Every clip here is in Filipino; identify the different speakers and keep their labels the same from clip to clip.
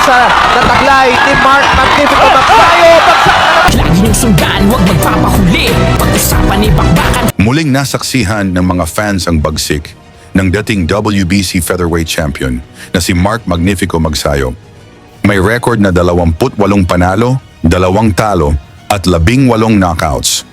Speaker 1: depensa na taglay ni Mark Magnifico Magsayo.
Speaker 2: Lagi niyong sundan, huwag magpapahuli. Pag-usapan ni bakbakan.
Speaker 3: Muling nasaksihan ng mga fans ang bagsik ng dating WBC featherweight champion na si Mark Magnifico Magsayo. May record na 28 panalo, 2 talo at 18 knockouts.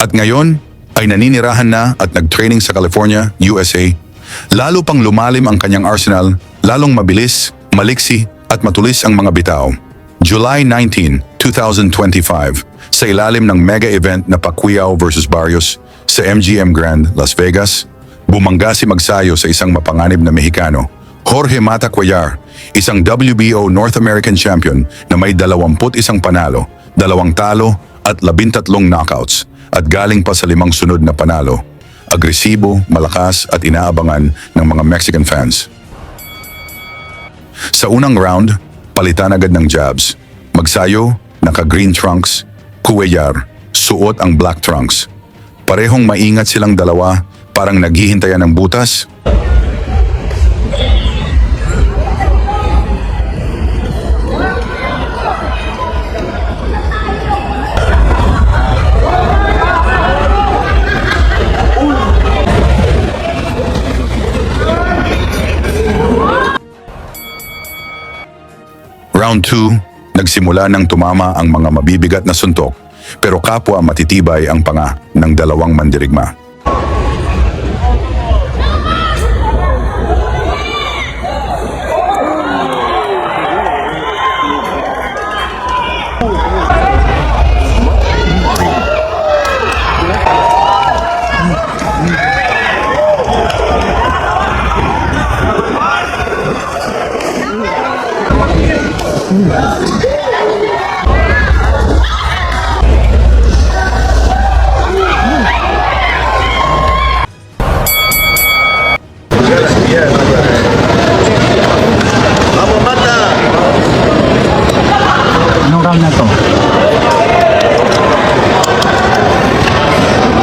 Speaker 3: At ngayon ay naninirahan na at nag-training sa California, USA. Lalo pang lumalim ang kanyang arsenal, lalong mabilis, maliksi at matulis ang mga bitao. July 19, 2025, sa ilalim ng mega event na Pacquiao vs. Barrios sa MGM Grand, Las Vegas, bumangga si Magsayo sa isang mapanganib na Mexicano, Jorge Mata Cuellar, isang WBO North American champion na may 21 panalo, 2 talo at 13 knockouts at galing pa sa 5 sunod na panalo. Agresibo, malakas at inaabangan ng mga Mexican fans. Sa unang round, palitan agad ng jabs. Magsayo, naka-green trunks, Cuellar, suot ang black trunks. Parehong maingat silang dalawa, parang naghihintayan ng butas. Round 2, nagsimula ng tumama ang mga mabibigat na suntok, pero kapwa matitibay ang panga ng dalawang mandirigma.
Speaker 4: Anong round na to?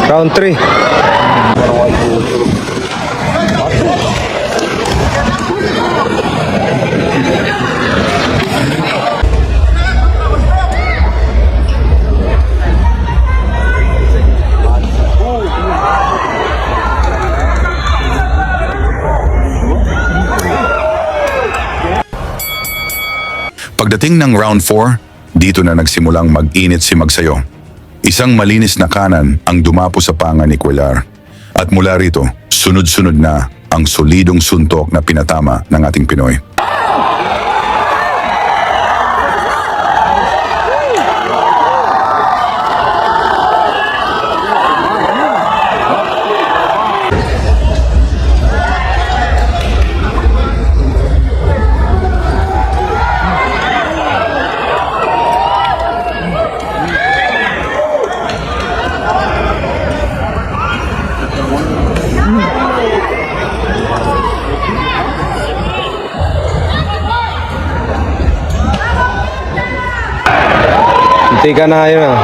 Speaker 1: Round 3.
Speaker 3: Pagdating ng round 4, dito na nagsimulang mag-init si Magsayo. Isang malinis na kanan ang dumapo sa panga ni Cuellar. At mula rito, sunod-sunod na ang solidong suntok na pinatama ng ating Pinoy.
Speaker 1: Hindi ka na yun ah.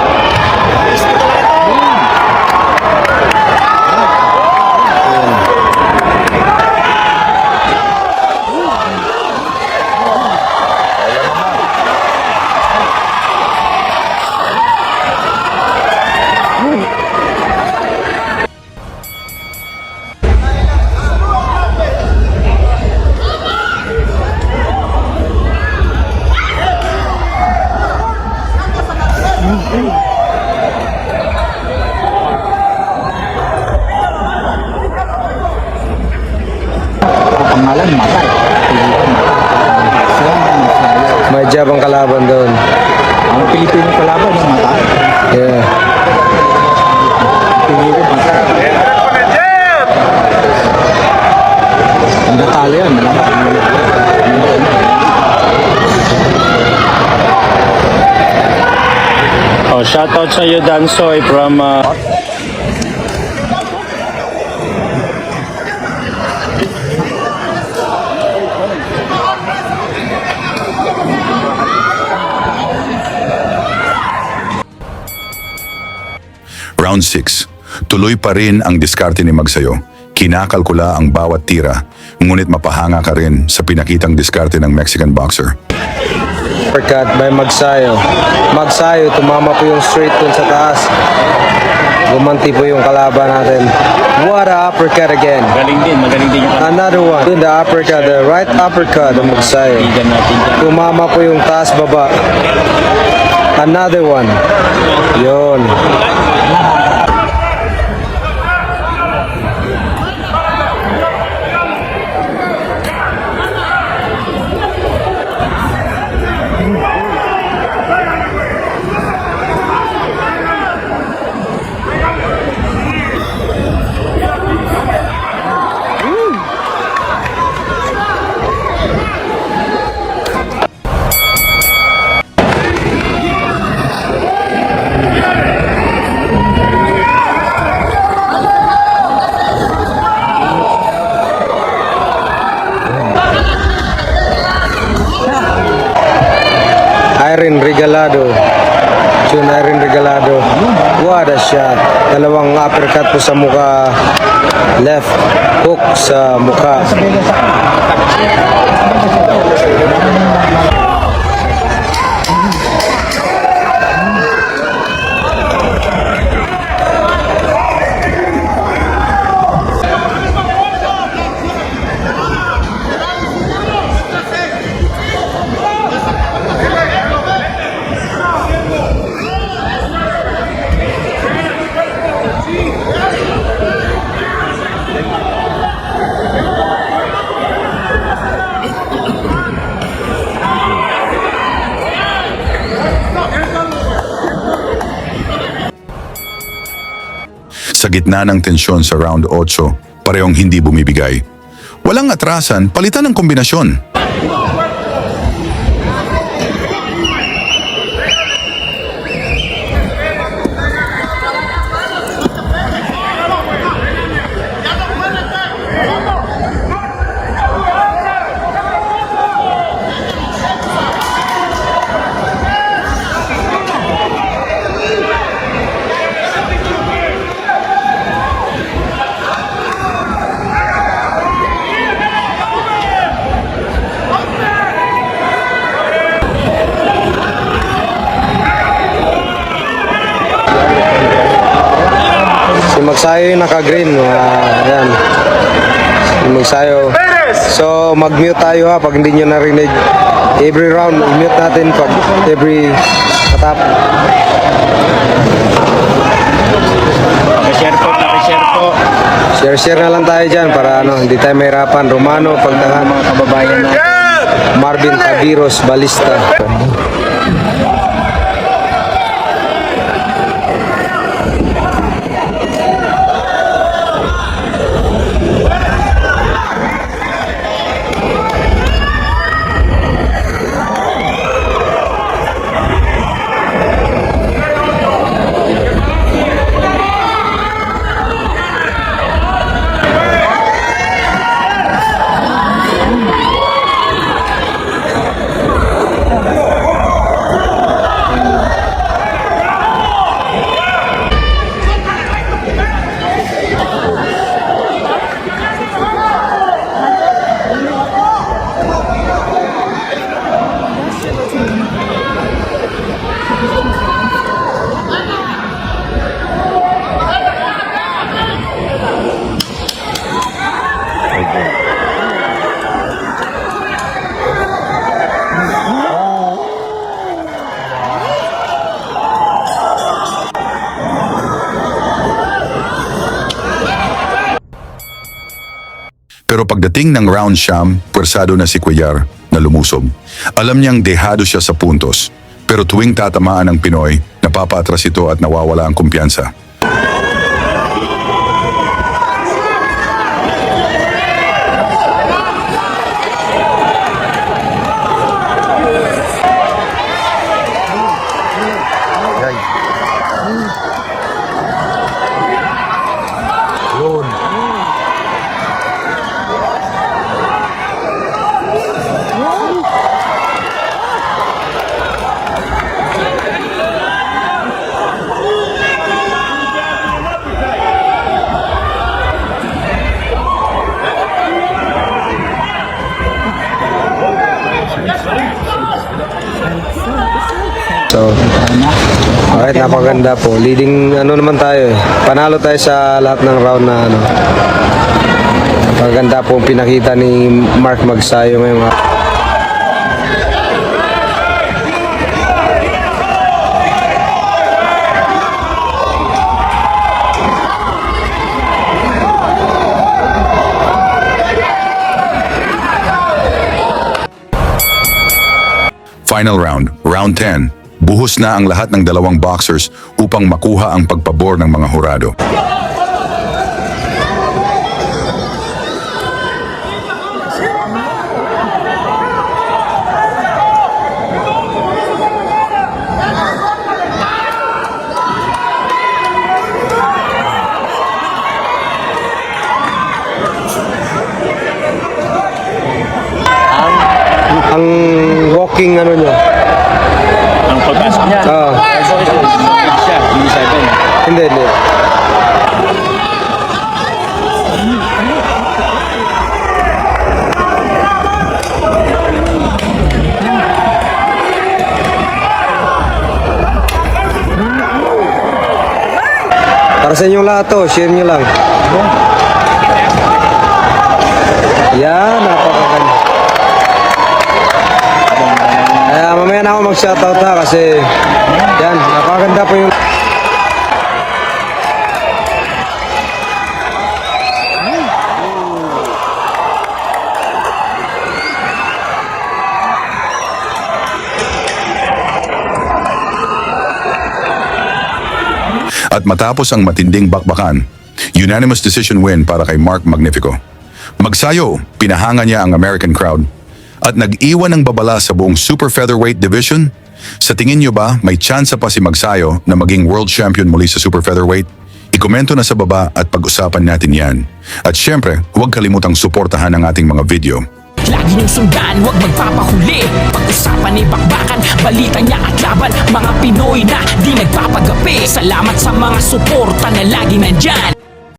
Speaker 4: Pangalan, Mata.
Speaker 1: May jab ang kalaban doon.
Speaker 4: Ang Pilipino kalaban ng Mata.
Speaker 1: Yeah.
Speaker 4: Pilipino Mata. Ang natalo yan.
Speaker 5: Oh, shoutout sa iyo, Dansoy from
Speaker 3: Round 6, tuloy pa rin ang diskarte ni Magsayo. Kinakalkula ang bawat tira, ngunit mapahanga ka rin sa pinakitang diskarte ng Mexican boxer.
Speaker 1: Uppercut by Magsayo. Magsayo, tumama po yung straight dun sa taas. Gumanti po yung kalaban natin. What a uppercut again.
Speaker 5: Magaling din yung
Speaker 1: Another one. Yun, the uppercut, the right uppercut ng Magsayo.
Speaker 5: kaibigan natin dyan.
Speaker 1: Tumama po yung taas baba. Another one. Yun. Irene Regalado. Jun Irene Regalado. What a shot. Dalawang uppercut po sa muka. Left hook sa muka.
Speaker 3: Sa gitna ng tensyon sa round 8, parehong hindi bumibigay. Walang atrasan, palitan ng kombinasyon. Si Magsayo yung naka-green. Ayan. Si Magsayo. So, mag-mute tayo ha pag hindi nyo narinig. Every round, i-mute natin pag every katap.
Speaker 5: Pakishare po.
Speaker 1: Share na lang tayo dyan para hindi tayo mahirapan. Romano, Pagtangan,
Speaker 5: Mga kababayan natin.
Speaker 1: Marvin Tabiros, Balista.
Speaker 3: Pero pagdating ng round siyam, pwersado na si Cuellar na lumusob. Alam niyang dehado siya sa puntos. Pero tuwing tatamaan ng Pinoy, napapaatras ito at nawawala ang kumpiyansa.
Speaker 1: So, kahit napaganda po. Leading ano naman tayo eh. Panalo tayo sa lahat ng round na ano. Napaganda po ang pinakita ni Mark Magsayo ngayong araw.
Speaker 3: Final round, round 10. Buhos na ang lahat ng dalawang boxers upang makuha ang pagpabor ng mga hurado.
Speaker 1: Ang walking ano nyo.
Speaker 5: Ang pagpasok niya.
Speaker 1: Oo.
Speaker 5: Siya, hindi 7.
Speaker 1: Hindi, hindi. Para sa inyong lahat to, share nyo lang. Yan, napakaganda. Kaya mamaya na ako mag-shoutout ha kasi yan, napakaganda po yung
Speaker 3: At matapos ang matinding bakbakan, unanimous decision win para kay Mark Magnifico. Magsayo, pinahanga niya ang American crowd at nag-iwan ng babala sa buong super featherweight division. Sa tingin niyo ba may tsansa pa si Magsayo na maging world champion muli sa super featherweight? Ikomento na sa baba at pag-usapan natin yan. At syempre, huwag kalimutang suportahan ang ating mga video.
Speaker 2: Lagi niyong sundan, huwag magpapahuli. Pag-usapan ni bakbakan, balita niya at laban. Mga Pinoy na di nagpapagapi. Salamat sa mga suporta na lagi nandyan.